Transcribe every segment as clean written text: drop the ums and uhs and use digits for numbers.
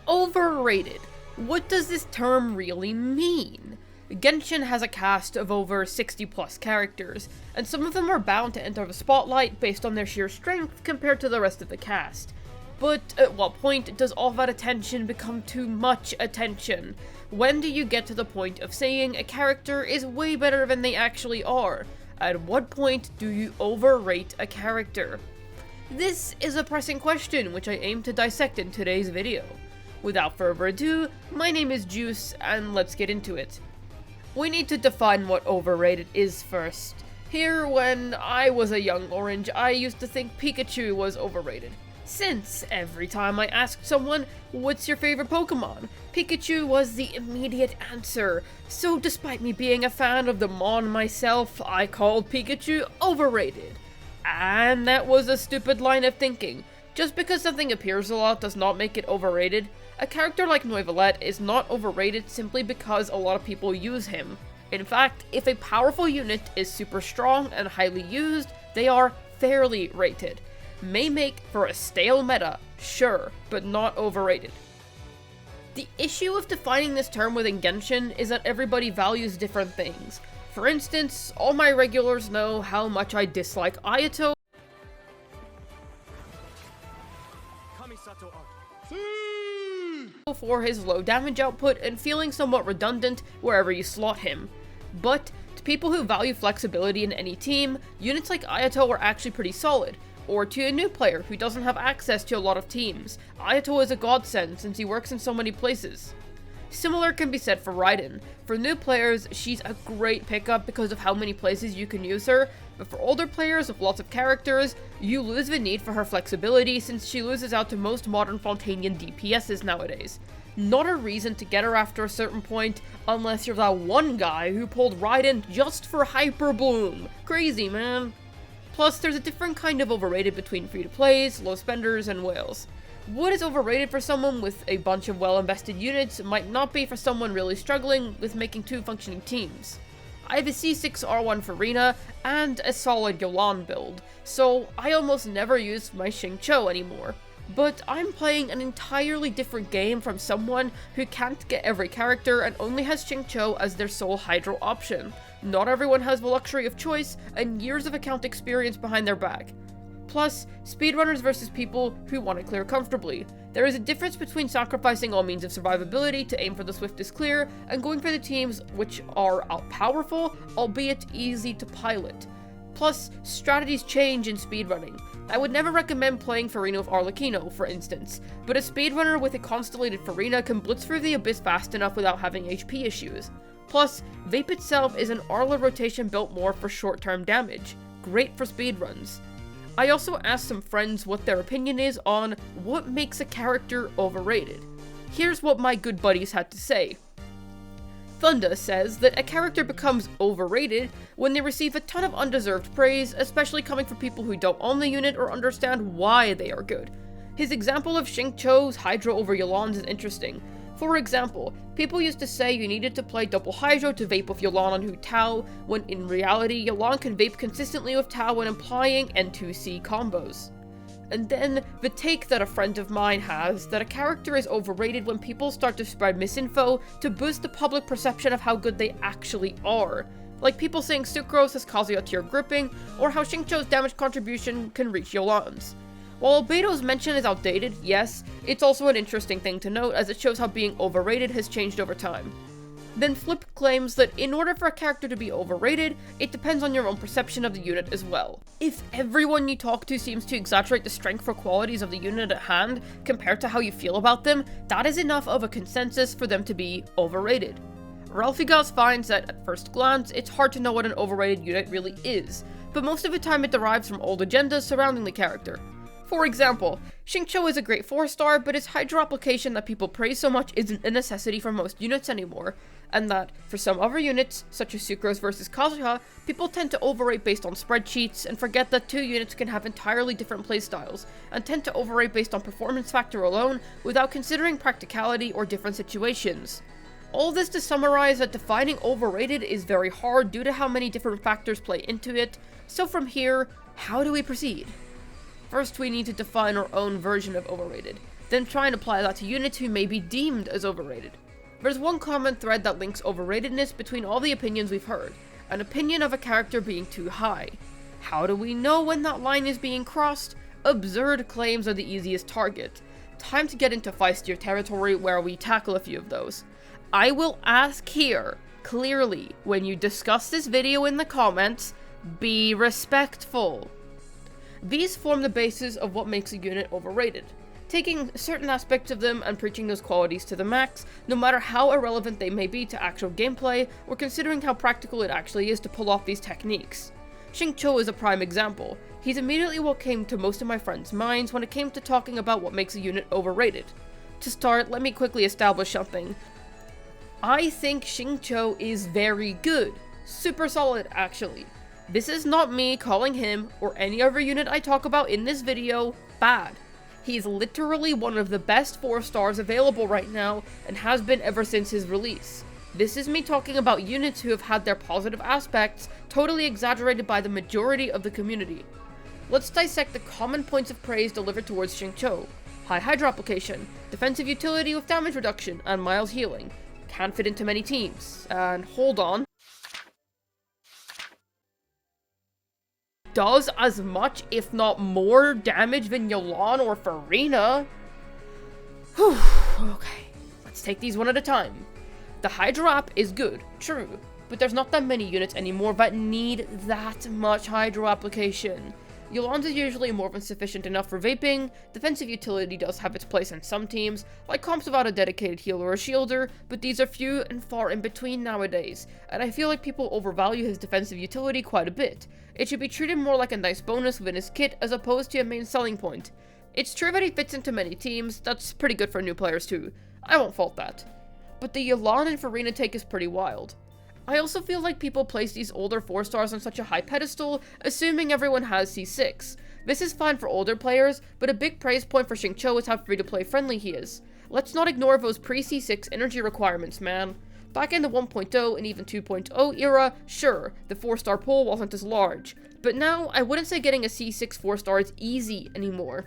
Overrated. What does this term really mean? Genshin has a cast of over 60 plus characters, and some of them are bound to enter the spotlight based on their sheer strength compared to the rest of the cast. But at what point does all that attention become too much attention? When do you get to the point of saying a character is way better than they actually are? At what point do you overrate a character? This is a pressing question which I aim to dissect in today's video. Without further ado, my name is Juice, and let's get into it. We need to define what overrated is first. Here, when I was a young orange, I used to think Pikachu was overrated. Since every time I asked someone, what's your favorite Pokemon? Pikachu was the immediate answer. So despite me being a fan of the Mon myself, I called Pikachu overrated. And that was a stupid line of thinking. Just because something appears a lot does not make it overrated. A character like Noivellette is not overrated simply because a lot of people use him. In fact, if a powerful unit is super strong and highly used, they are fairly rated. May make for a stale meta, sure, but not overrated. The issue of defining this term within Genshin is that everybody values different things. For instance, all my regulars know how much I dislike Ayato for his low damage output and feeling somewhat redundant wherever you slot him. But to people who value flexibility in any team, units like Ayato are actually pretty solid. Or to a new player who doesn't have access to a lot of teams, Ayato is a godsend since he works in so many places. Similar can be said for Raiden. For new players, she's a great pickup because of how many places you can use her, but for older players with lots of characters, you lose the need for her flexibility since she loses out to most modern Fontanian DPSs nowadays. Not a reason to get her after a certain point, unless you're that one guy who pulled Raiden just for Hyper Bloom. Crazy, man. Plus, there's a different kind of overrated between free-to-plays, low spenders, and whales. What is overrated for someone with a bunch of well-invested units might not be for someone really struggling with making two functioning teams. I have a C6 R1 for Rina and a solid Yolan build, so I almost never use my Xingqiu anymore. But I'm playing an entirely different game from someone who can't get every character and only has Xingqiu as their sole Hydro option. Not everyone has the luxury of choice and years of account experience behind their back. Plus, speedrunners versus people who want to clear comfortably. There is a difference between sacrificing all means of survivability to aim for the swiftest clear, and going for the teams which are powerful, albeit easy to pilot. Plus, strategies change in speedrunning. I would never recommend playing Farina with Arlecchino, for instance, but a speedrunner with a constellated Farina can blitz through the abyss fast enough without having HP issues. Plus, Vape itself is an Arla rotation built more for short-term damage. Great for speedruns. I also asked some friends what their opinion is on what makes a character overrated. Here's what my good buddies had to say. Thunda says that a character becomes overrated when they receive a ton of undeserved praise, especially coming from people who don't own the unit or understand why they are good. His example of Xingqiu's Hydro over Yolan's is interesting. For example, people used to say you needed to play double Hydro to vape with Yolan on Hu Tao, when in reality Yolan can vape consistently with Tao when implying N2C combos. And then, the take that a friend of mine has, that a character is overrated when people start to spread misinfo to boost the public perception of how good they actually are. Like people saying Sucrose has Kazuya tier gripping, or how Xingqiu's damage contribution can reach Yolan's. While Albedo's mention is outdated, yes, it's also an interesting thing to note as it shows how being overrated has changed over time. Then Flip claims that in order for a character to be overrated, it depends on your own perception of the unit as well. If everyone you talk to seems to exaggerate the strength or qualities of the unit at hand compared to how you feel about them, that is enough of a consensus for them to be overrated. Ralphigas finds that at first glance, it's hard to know what an overrated unit really is, but most of the time it derives from old agendas surrounding the character. For example, Xingqiu is a great 4-star, but his Hydro application that people praise so much isn't a necessity for most units anymore, and that, for some other units, such as Sucrose versus Kazuha, people tend to overrate based on spreadsheets and forget that two units can have entirely different playstyles, and tend to overrate based on performance factor alone without considering practicality or different situations. All this to summarize that defining overrated is very hard due to how many different factors play into it, so from here, how do we proceed? First, we need to define our own version of overrated. then try and apply that to units who may be deemed as overrated. There's one common thread that links overratedness between all the opinions we've heard, an opinion of a character being too high. How do we know when that line is being crossed? Absurd claims are the easiest target. Time to get into feistier territory where we tackle a few of those. I will ask here, clearly, when you discuss this video in the comments, be respectful. These form the basis of what makes a unit overrated. Taking certain aspects of them and preaching those qualities to the max, no matter how irrelevant they may be to actual gameplay, or considering how practical it actually is to pull off these techniques. Xingqiu is a prime example. He's immediately what came to most of my friends' minds when it came to talking about what makes a unit overrated. To start, let me quickly establish something. I think Xingqiu is very good. Super solid, actually. This is not me calling him, or any other unit I talk about in this video, bad. He's literally one of the best 4 stars available right now, and has been ever since his release. This is me talking about units who have had their positive aspects totally exaggerated by the majority of the community. Let's dissect the common points of praise delivered towards Xingqiu. High Hydra application, defensive utility with damage reduction, and mild healing. Can't fit into many teams. And hold on. Does as much, if not more, damage than Yelan or Farina. Whew, okay. Let's take these one at a time. The Hydra app is good, true, but there's not that many units anymore that need that much Hydra application. Yelan's is usually more than sufficient enough for vaping. Defensive utility does have its place in some teams, like comps without a dedicated healer or shielder, but these are few and far in between nowadays, and I feel like people overvalue his defensive utility quite a bit. It should be treated more like a nice bonus within his kit as opposed to a main selling point. It's true that he fits into many teams, that's pretty good for new players too. I won't fault that. But the Yelan and Farina take is pretty wild. I also feel like people place these older 4 stars on such a high pedestal, assuming everyone has C6. This is fine for older players, but a big praise point for Xingqiu is how free-to-play friendly he is. Let's not ignore those pre-C6 energy requirements, man. Back in the 1.0 and even 2.0 era, sure, the 4-star pool wasn't as large, but now I wouldn't say getting a C6 4-star is easy anymore.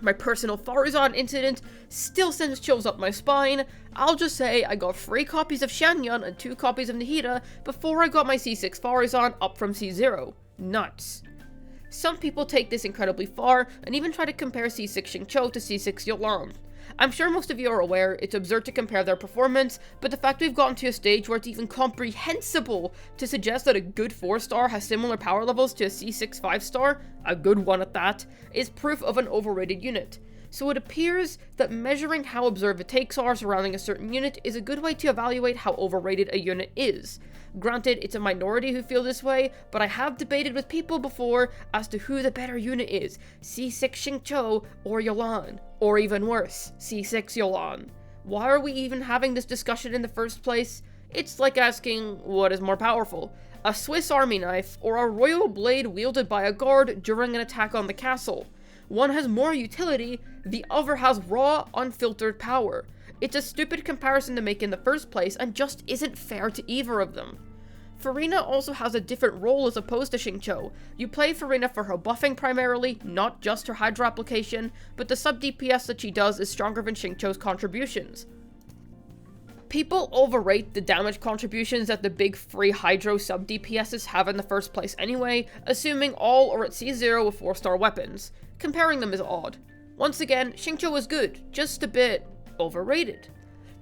My personal Farazan incident still sends chills up my spine. I'll just say I got 3 copies of Shanyan and 2 copies of Nahida before I got my C6 Farazan up from C0. Nuts. Some people take this incredibly far and even try to compare C6 Xingqiu to C6 Yelan. I'm sure most of you are aware it's absurd to compare their performance, but the fact we've gotten to a stage where it's even comprehensible to suggest that a good 4-star has similar power levels to a C6 5-star, a good one at that, is proof of an overrated unit. So it appears that measuring how absurd the takes are surrounding a certain unit is a good way to evaluate how overrated a unit is. Granted, it's a minority who feel this way, but I have debated with people before as to who the better unit is, C6 Xingqiu or Yelan, or even worse, C6 Yelan. Why are we even having this discussion in the first place? It's like asking, what is more powerful, a Swiss army knife or a royal blade wielded by a guard during an attack on the castle? One has more utility, the other has raw, unfiltered power. It's a stupid comparison to make in the first place and just isn't fair to either of them. Farina also has a different role as opposed to Xingqiu. You play Farina for her buffing primarily, not just her Hydra application, but the sub DPS that she does is stronger than Xingqiu's contributions. People overrate the damage contributions that the big free Hydro sub DPSs have in the first place anyway, assuming all are at C0 with 4-star weapons. Comparing them is odd. Once again, Xingqiu is good, just a bit overrated.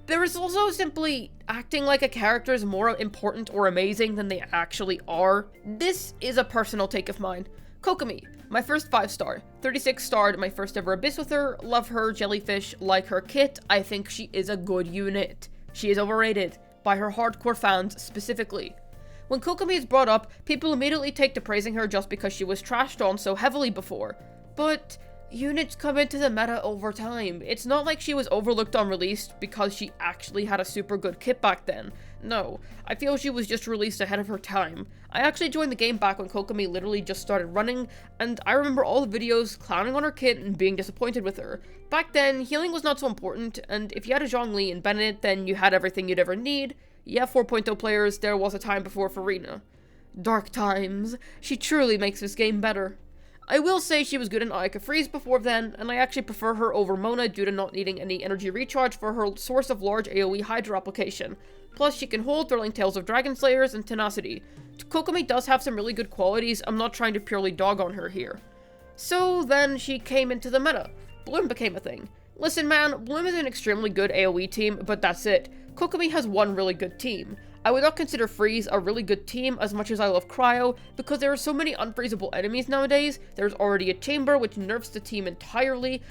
There is also simply acting like a character is more important or amazing than they actually are. This is a personal take of mine. Kokomi, my first 5-star, 36-starred, my first ever Abyss with her, love her, jellyfish, like her kit, I think she is a good unit. She is overrated, by her hardcore fans specifically. When Kokomi is brought up, people immediately take to praising her just because she was trashed on so heavily before. But units come into the meta over time. It's not like she was overlooked on release because she actually had a super good kit back then. No, I feel she was just released ahead of her time. I actually joined the game back when Kokomi literally just started running, and I remember all the videos clowning on her kit and being disappointed with her. Back then, healing was not so important, and if you had a Zhongli and Bennett, then you had everything you'd ever need. Yeah, 4.0 players, there was a time before Farina. Dark times. She truly makes this game better. I will say she was good in Ayaka Freeze before then, and I actually prefer her over Mona due to not needing any energy recharge for her source of large AoE Hydra application. Plus, she can hold Thrilling Tales of Dragon Slayers and Tenacity. Kokomi does have some really good qualities, I'm not trying to purely dog on her here. So then she came into the meta. Bloom became a thing. Listen man, Bloom is an extremely good AoE team, but that's it. Kokomi has one really good team. I would not consider Freeze a really good team as much as I love Cryo, because there are so many unfreezable enemies nowadays. There's already a Chamber which nerfs the team entirely.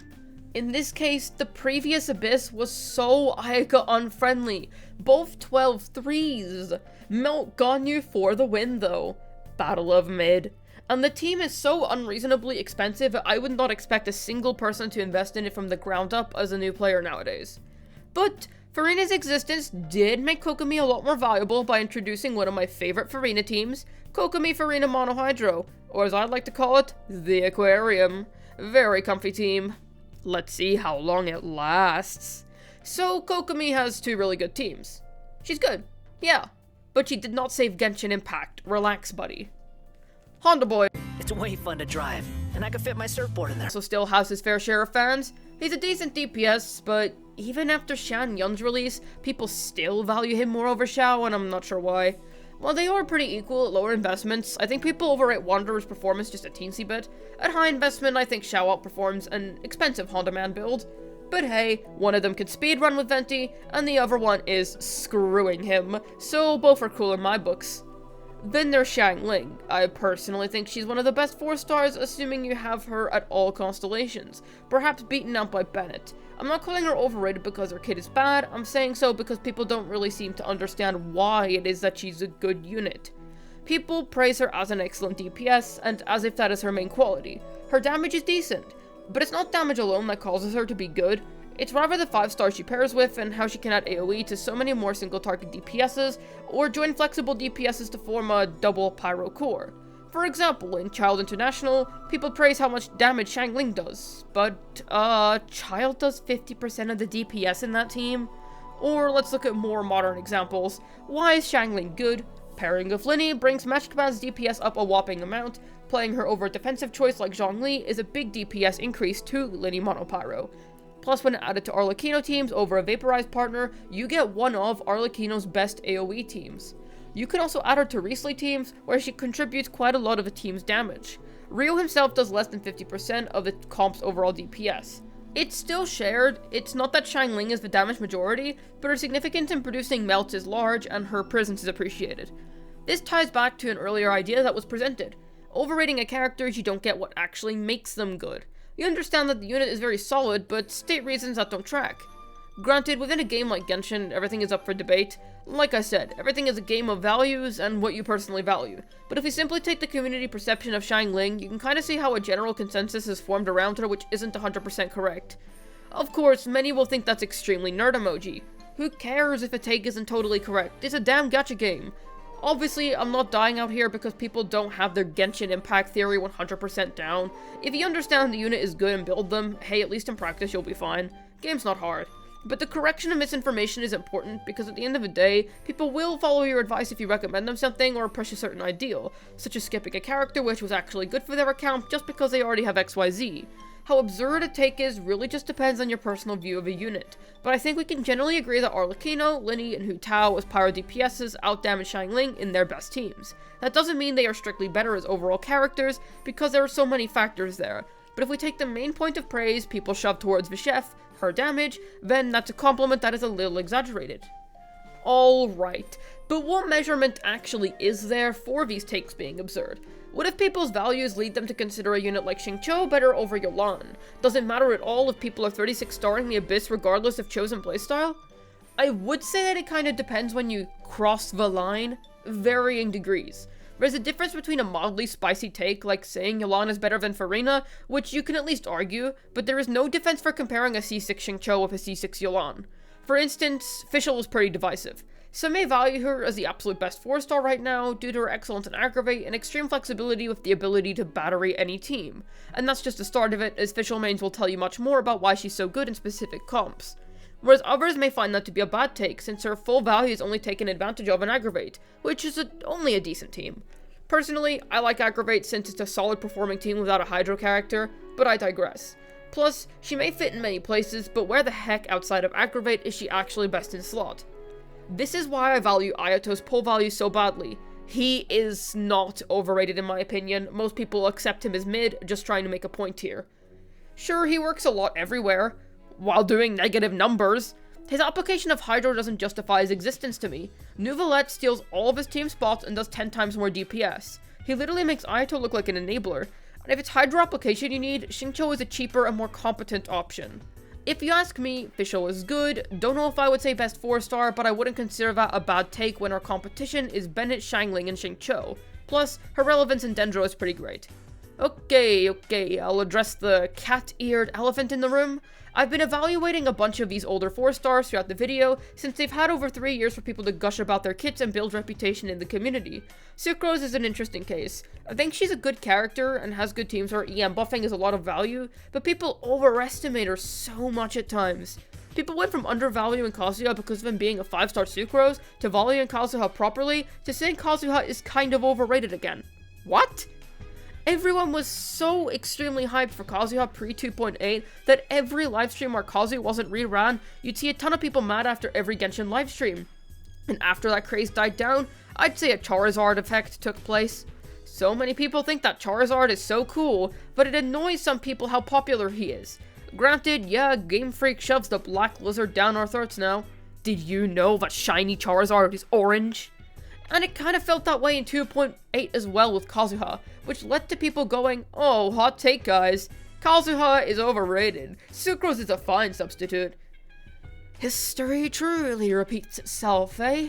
In this case, the previous Abyss was so Ayaka unfriendly. Both 12 threes. Melt Ganyu for the win though. Battle of Mid. And the team is so unreasonably expensive, I would not expect a single person to invest in it from the ground up as a new player nowadays. But Furina's existence did make Kokomi a lot more valuable by introducing one of my favorite Furina teams, Kokomi Furina Monohydro, or as I'd like to call it, the Aquarium. Very comfy team. Let's see how long it lasts. So Kokomi has two really good teams. She's good, yeah, but she did not save Genshin Impact. Relax, buddy. Honda Boy. It's way fun to drive, and I can fit my surfboard in there. So still has his fair share of fans. He's a decent DPS, but even after Shan Yun's release, people still value him more over Xiao, and I'm not sure why. While they are pretty equal at lower investments, I think people overrate Wanderer's performance just a teensy bit. At high investment, I think Xiao outperforms an expensive Honda Man build. But hey, one of them can speedrun with Venti, and the other one is screwing him, so both are cool in my books. Then there's Xiangling. I personally think she's one of the best 4 stars, assuming you have her at all constellations, perhaps beaten out by Bennett. I'm not calling her overrated because her kit is bad, I'm saying so because people don't really seem to understand why it is that she's a good unit. People praise her as an excellent DPS, and as if that is her main quality. Her damage is decent, but it's not damage alone that causes her to be good. It's rather the 5 stars she pairs with and how she can add AoE to so many more single target DPSs, or join flexible DPSs to form a double pyro core. For example, in Child International, people praise how much damage Xiangling does, but Child does 50% of the DPS in that team? Or let's look at more modern examples. Why is Xiangling good? Pairing with Linny brings Matched Bad's DPS up a whopping amount. Playing her over a defensive choice like Zhongli is a big DPS increase to Linny Monopyro. Plus, when added to Arlecchino teams over a Vaporized partner, you get one of Arlecchino's best AoE teams. You can also add her to Riesli teams, where she contributes quite a lot of a team's damage. Ryo himself does less than 50% of the comp's overall DPS. It's still shared, it's not that Xiangling is the damage majority, but her significance in producing melts is large, and her presence is appreciated. This ties back to an earlier idea that was presented. Overrating a character is you don't get what actually makes them good. You understand that the unit is very solid, but state reasons that don't track. Granted, within a game like Genshin, everything is up for debate. Like I said, everything is a game of values and what you personally value. But if we simply take the community perception of Xiangling, you can kinda see how a general consensus is formed around her which isn't 100% correct. Of course, many will think that's extremely nerd emoji. Who cares if a take isn't totally correct? It's a damn gacha game. Obviously, I'm not dying out here because people don't have their Genshin Impact theory 100% down. If you understand the unit is good and build them, hey, at least in practice you'll be fine. Game's not hard. But the correction of misinformation is important because at the end of the day, people will follow your advice if you recommend them something or push a certain ideal, such as skipping a character which was actually good for their account just because they already have XYZ. How absurd a take is really just depends on your personal view of a unit, but I think we can generally agree that Arlecchino, Linny, and Hu Tao as Pyro DPSs outdamage Xiangling in their best teams. That doesn't mean they are strictly better as overall characters, because there are so many factors there, but if we take the main point of praise people shove towards Vishef, her damage, then that's a compliment that is a little exaggerated. Alright, but what measurement actually is there for these takes being absurd? What if people's values lead them to consider a unit like Xingqiu better over Yolan? Does it matter at all if people are 36 starring the Abyss regardless of chosen playstyle? I would say that it kinda depends when you cross the line, varying degrees. There's a difference between a mildly spicy take, like saying Yolan is better than Furina, which you can at least argue, but there is no defense for comparing a C6 Xingqiu with a C6 Yolan. For instance, Fischl is pretty divisive. Some may value her as the absolute best 4-star right now due to her excellence in Aggravate and extreme flexibility with the ability to battery any team. And that's just the start of it, as Fischl mains will tell you much more about why she's so good in specific comps. Whereas others may find that to be a bad take, since her full value is only taken advantage of in Aggravate, which is only a decent team. Personally, I like Aggravate since it's a solid performing team without a Hydro character, but I digress. Plus, she may fit in many places, but where the heck outside of Aggravate is she actually best in slot? This is why I value Ayato's pull value so badly. He is not overrated in my opinion. Most people accept him as mid, just trying to make a point here. Sure, he works a lot everywhere, while doing negative numbers. His application of Hydro doesn't justify his existence to me. Neuvillette steals all of his team spots and does 10 times more DPS. He literally makes Ayato look like an enabler. And if it's Hydro application you need, Xingqiu is a cheaper and more competent option. If you ask me, Fischl is good. Don't know if I would say best 4-star, but I wouldn't consider that a bad take when our competition is Bennett, Xiangling, and Xingqiu. Plus, her relevance in Dendro is pretty great. Okay, I'll address the cat-eared elephant in the room. I've been evaluating a bunch of these older 4-stars throughout the video, since they've had over 3 years for people to gush about their kits and build reputation in the community. Sucrose is an interesting case. I think she's a good character and has good teams where EM buffing is a lot of value, but people overestimate her so much at times. People went from undervaluing Kazuha because of him being a 5-star Sucrose, to valuing Kazuha properly, to saying Kazuha is kind of overrated again. What? Everyone was so extremely hyped for Kazuha pre-2.8 that every livestream where Kazu wasn't rerun, you'd see a ton of people mad after every Genshin livestream. And after that craze died down, I'd say a Charizard effect took place. So many people think that Charizard is so cool, but it annoys some people how popular he is. Granted, yeah, Game Freak shoves the black lizard down our throats now. Did you know that shiny Charizard is orange? And it kind of felt that way in 2.8 as well with Kazuha, which led to people going, oh, hot take guys, Kazuha is overrated, Sucrose is a fine substitute. History truly repeats itself, eh?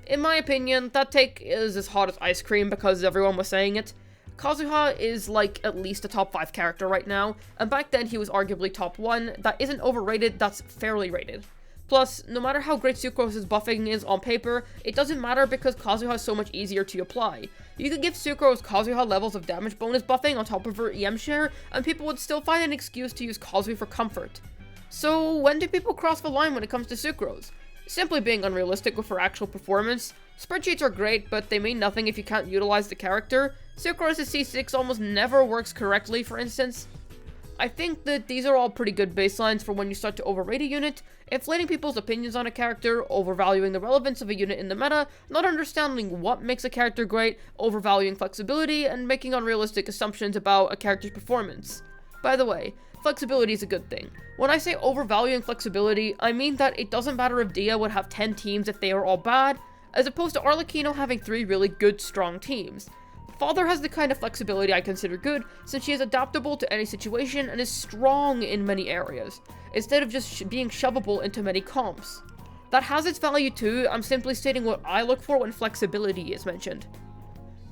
In my opinion, that take is as hot as ice cream because everyone was saying it. Kazuha is like at least a top 5 character right now, and back then he was arguably top 1, that isn't overrated, that's fairly rated. Plus, no matter how great Sucrose's buffing is on paper, it doesn't matter because Kazuha is so much easier to apply. You could give Sucrose Kazuha levels of damage bonus buffing on top of her EM share, and people would still find an excuse to use Kazu for comfort. So, when do people cross the line when it comes to Sucrose? Simply being unrealistic with her actual performance. Spreadsheets are great, but they mean nothing if you can't utilize the character. Sucrose's C6 almost never works correctly, for instance. I think that these are all pretty good baselines for when you start to overrate a unit, inflating people's opinions on a character, overvaluing the relevance of a unit in the meta, not understanding what makes a character great, overvaluing flexibility, and making unrealistic assumptions about a character's performance. By the way, flexibility is a good thing. When I say overvaluing flexibility, I mean that it doesn't matter if Dia would have 10 teams if they are all bad, as opposed to Arlecchino having 3 really good, strong teams. Father has the kind of flexibility I consider good, since she is adaptable to any situation and is strong in many areas, instead of just being shovable into many comps. That has its value too, I'm simply stating what I look for when flexibility is mentioned.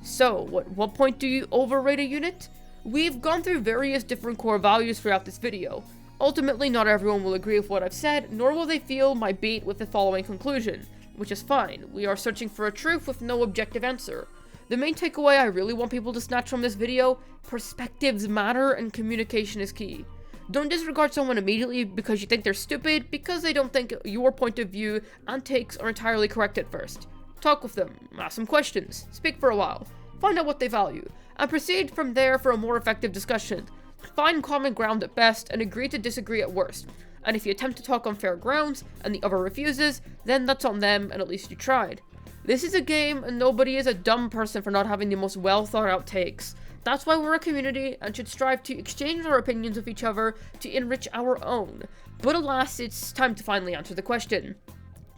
So, at what point do you overrate a unit? We've gone through various different core values throughout this video. Ultimately, not everyone will agree with what I've said, nor will they feel my beat with the following conclusion, which is fine. We are searching for a truth with no objective answer. The main takeaway I really want people to snatch from this video: perspectives matter and communication is key. Don't disregard someone immediately because you think they're stupid, because they don't think your point of view and takes are entirely correct at first. Talk with them, ask them questions, speak for a while, find out what they value, and proceed from there for a more effective discussion. Find common ground at best and agree to disagree at worst. And if you attempt to talk on fair grounds and the other refuses, then that's on them and at least you tried. This is a game, and nobody is a dumb person for not having the most well thought out takes. That's why we're a community, and should strive to exchange our opinions with each other to enrich our own. But alas, it's time to finally answer the question.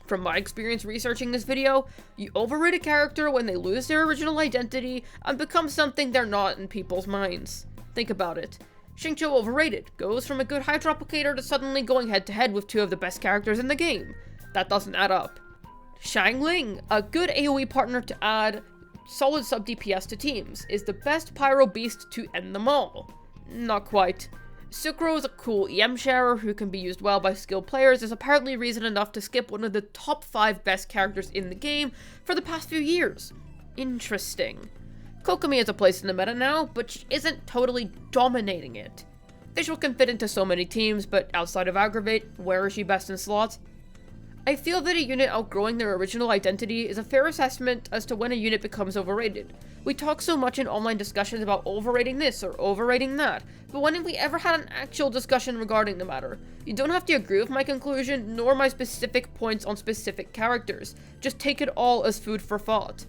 From my experience researching this video, you overrate a character when they lose their original identity and become something they're not in people's minds. Think about it. Xingqiu overrated, goes from a good Hydro applicator to suddenly going head to head with 2 of the best characters in the game. That doesn't add up. Xiangling, a good AoE partner to add solid sub DPS to teams, is the best pyro beast to end them all. Not quite. Sucrose is a cool EM sharer who can be used well by skilled players, is apparently reason enough to skip one of the top 5 best characters in the game for the past few years. Interesting. Kokomi has a place in the meta now, but she isn't totally dominating it. Fischl can fit into so many teams, but outside of Aggravate, where is she best in slots? I feel that a unit outgrowing their original identity is a fair assessment as to when a unit becomes overrated. We talk so much in online discussions about overrating this or overrating that, but when have we ever had an actual discussion regarding the matter? You don't have to agree with my conclusion, nor my specific points on specific characters. Just take it all as food for thought.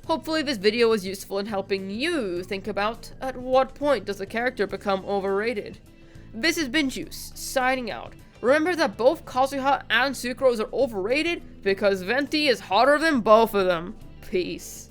Hopefully this video was useful in helping you think about at what point does a character become overrated. This has been Juice, signing out. Remember that both Kazuha and Sucrose are overrated because Venti is hotter than both of them. Peace.